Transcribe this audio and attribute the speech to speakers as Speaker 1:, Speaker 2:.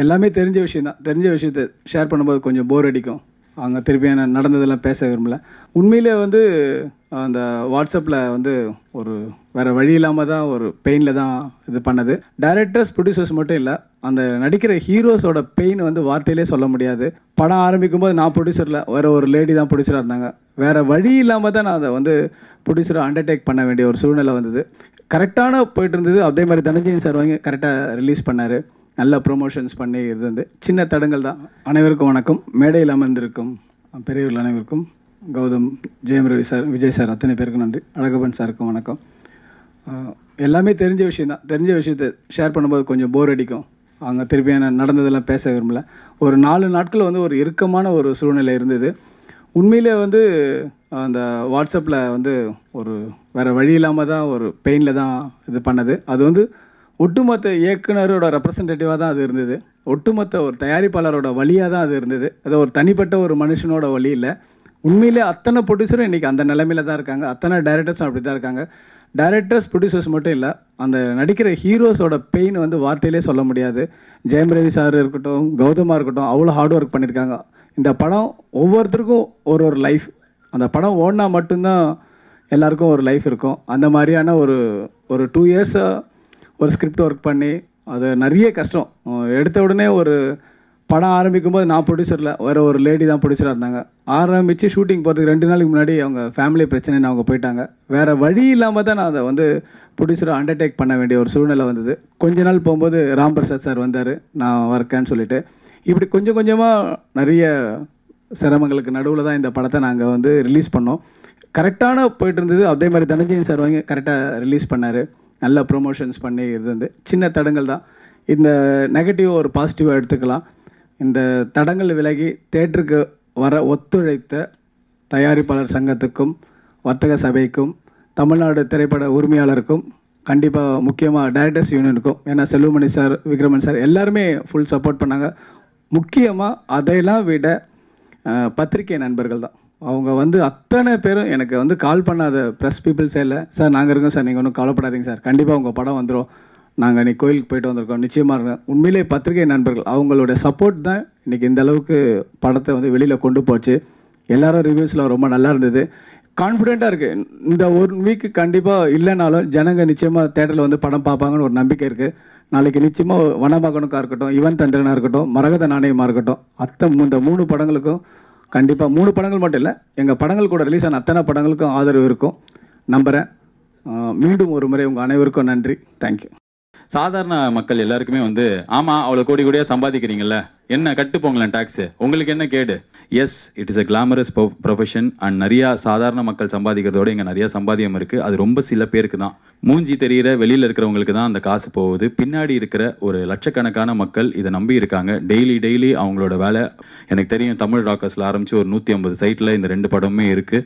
Speaker 1: எல்லாமே தெரிஞ்ச விஷயம் தான். தெரிஞ்ச விஷயத்த ஷேர் பண்ணும்போது கொஞ்சம் போர் அடிக்கும். அவங்க திருப்பி நடந்ததெல்லாம் பேச விரும்பல. உண்மையிலே வந்து அந்த வாட்ஸ்அப்பில் வந்து ஒரு வேறு வழி இல்லாமல் தான் ஒரு பெயினில் தான் இது பண்ணது. டைரக்டர்ஸ் ப்ரொடியூசர்ஸ் மட்டும் இல்லை, அந்த நடிக்கிற ஹீரோஸோட பெயின் வந்து வார்த்தையிலே சொல்ல முடியாது. படம் ஆரம்பிக்கும் போது நான் ப்ரொடியூசரில் வேறு ஒரு லேடி தான் ப்ரொடியூசராக இருந்தாங்க. வேறு வழி இல்லாமல் தான் நான் அதை வந்து ப்ரொடியூசராக அண்டர்டேக் பண்ண வேண்டிய ஒரு சூழ்நிலை வந்தது. கரெக்டான போயிட்டு இருந்தது. அதே மாதிரி தனஞ்சயன் சார் வாங்கி கரெக்டாக ரிலீஸ் பண்ணார். நல்ல ப்ரொமோஷன்ஸ் பண்ணி இருந்து சின்ன தடங்கள் தான். அனைவருக்கும் வணக்கம். மேடையில் அமர்ந்திருக்கும் பெரியவர்கள் அனைவருக்கும், கௌதம், ஜெயம் ரவி சார், விஜய் சார், அத்தனை பேருக்கும் நன்றி. அழகப்பன் சாருக்கும் வணக்கம். எல்லாமே தெரிஞ்ச விஷயம் தான். தெரிஞ்ச விஷயத்த ஷேர் பண்ணும்போது கொஞ்சம் போர் அடிக்கும். அவங்க திருப்பி நடந்ததெல்லாம் பேச விரும்பல. ஒரு 4 நாட்கள் வந்து ஒரு இறுக்கமான ஒரு சூழ்நிலை இருந்தது. உண்மையிலே வந்து அந்த வாட்ஸ்அப்பில் வந்து ஒரு வேறு வழி இல்லாமல் தான் ஒரு பெயினில் தான் இது பண்ணது. அது வந்து ஒட்டுமொத்த இயக்குனரோட ரெப்ரசன்டேட்டிவாக தான் அது இருந்தது. ஒட்டுமொத்த ஒரு தயாரிப்பாளரோட வழியாக தான் அது இருந்தது. அது ஒரு தனிப்பட்ட ஒரு மனுஷனோட வழி இல்லை. உண்மையிலே அத்தனை ப்ரொடியூசரும் இன்றைக்கி அந்த நிலைமையில தான் இருக்காங்க. அத்தனை டைரக்டர்ஸும் அப்படி தான் இருக்காங்க. டைரக்டர்ஸ் ப்ரொடியூசர்ஸ் மட்டும் இல்லை, அந்த நடிக்கிற ஹீரோஸோட பெயின் வந்து வார்த்தையிலே சொல்ல முடியாது. ஜெயம் ரவி சார் இருக்கட்டும், கௌதமாக இருக்கட்டும், அவ்வளோ ஹார்ட் ஒர்க் பண்ணியிருக்காங்க. இந்த படம் ஒவ்வொருத்தருக்கும் ஒரு ஒரு லைஃப். அந்த படம் ஓடினா மட்டும்தான் எல்லாருக்கும் ஒரு லைஃப் இருக்கும். அந்த மாதிரியான ஒரு 2 இயர்ஸாக ஒரு ஸ்கிரிப்ட் ஒர்க் பண்ணி அது நிறைய கஷ்டம். எடுத்த உடனே ஒரு படம் ஆரம்பிக்கும் போது நான் ப்ரொடியூசரில் வேறு ஒரு லேடி தான் ப்ரொடியூசராக இருந்தாங்க. ஆரம்பித்து ஷூட்டிங் போகிறதுக்கு 2 நாளைக்கு முன்னாடி அவங்க ஃபேமிலி பிரச்சனைன்னு அவங்க போயிட்டாங்க. வேறு வழி இல்லாமல் தான் நான் அதை வந்து ப்ரொடியூசராக அண்டர்டேக் பண்ண வேண்டிய ஒரு சூழ்நிலை வந்தது. கொஞ்ச நாள் போகும்போது ராம் பிரசாத் சார் வந்தார், நான் வரக்கேன்னு சொல்லிட்டு. இப்படி கொஞ்சம் கொஞ்சமாக நிறைய சிரமங்களுக்கு நடுவில் தான் இந்த படத்தை நாங்கள் வந்து ரிலீஸ் பண்ணோம். கரெக்டான போயிட்டு இருந்தது. அதே மாதிரி தனஞ்சயன் சார் வாங்கி கரெக்டாக ரிலீஸ் பண்ணார். நல்ல ப்ரொமோஷன்ஸ் பண்ணி இருந்து சின்ன தடங்கள் தான். இந்த நெகட்டிவ் ஒரு பாசிட்டிவாக எடுத்துக்கலாம். இந்த தடங்கள் விலகி தேட்டருக்கு வர ஒத்துழைத்த தயாரிப்பாளர் சங்கத்துக்கும், வர்த்தக சபைக்கும், தமிழ்நாடு திரைப்பட உரிமையாளருக்கும், கண்டிப்பாக முக்கியமாக டைரக்டர்ஸ் யூனியனுக்கும், ஏன்னா செல்வமணி சார், விக்ரமன் சார் எல்லாருமே ஃபுல் சப்போர்ட் பண்ணாங்க. முக்கியமாக அதையெல்லாம் விட பத்திரிகை நண்பர்கள் தான். அவங்க வந்து அத்தனை பேரும் எனக்கு வந்து கால் பண்ணாத ப்ரெஸ் பீப்புள்ஸே இல்லை. சார் நாங்கள் இருக்கோம் சார், நீங்கள் ஒன்றும் கவலைப்படாதீங்க சார், கண்டிப்பாக உங்கள் படம் வந்துடும், நாங்கள் இன்றைக்கி கோயிலுக்கு போயிட்டு வந்திருக்கோம், நிச்சயமாக இருக்கோம். உண்மையிலே பத்திரிகை நண்பர்கள் அவங்களோட சப்போர்ட் தான் இன்றைக்கி இந்த அளவுக்கு படத்தை வந்து வெளியில் கொண்டு போச்சு. எல்லாரும் ரிவ்யூஸில் ரொம்ப நல்லா இருந்தது. கான்ஃபிடெண்ட்டாக இருக்குது. இந்த 1 வீக்கு கண்டிப்பாக இல்லைனாலும் ஜனங்க நிச்சயமாக தேட்டரில் வந்து படம் பார்ப்பாங்கன்னு ஒரு நம்பிக்கை இருக்குது. நாளைக்கு நிச்சயமாக வனமகனுக்காக இருக்கட்டும், யுவன் தந்திரனாக இருக்கட்டும், மரகத நாணயமாக இருக்கட்டும், இந்த 3 படங்களுக்கும் கண்டிப்பாக 3 படங்கள் மட்டும் இல்லை, எங்கள் படங்கள் கூட ரிலீஸ் ஆன அத்தனை படங்களுக்கும் ஆதரவு இருக்கும் நம்புகிறேன். மீண்டும் ஒரு முறை உங்கள் அனைவருக்கும் நன்றி. தேங்க்யூ.
Speaker 2: சாதாரண மக்கள் எல்லாருக்குமே வந்து ஆமாம் அவ்வளோ கோடி கோடியாக சம்பாதிக்கிறீங்கல்ல, என்ன கட்டு போங்களேன் டாக்ஸு, உங்களுக்கு என்ன கேடு? Yes, it is a glamorous profession and நிறையா சாதாரண மக்கள் சம்பாதிக்கிறதோட இங்கே நிறைய சம்பாதியம் இருக்குது. அது ரொம்ப சில பேருக்கு தான், மூஞ்சி தெரிகிற வெளியில் இருக்கிறவங்களுக்கு தான் அந்த காசு போகுது. பின்னாடி இருக்கிற ஒரு லட்சக்கணக்கான மக்கள் இதை நம்பி இருக்காங்க. டெய்லி அவங்களோட வேலை. எனக்கு தெரியும் தமிழ் ராக்கர்ஸில் ஆரம்பித்து ஒரு 150 சைட்டில் இந்த 2 படமுமே இருக்குது.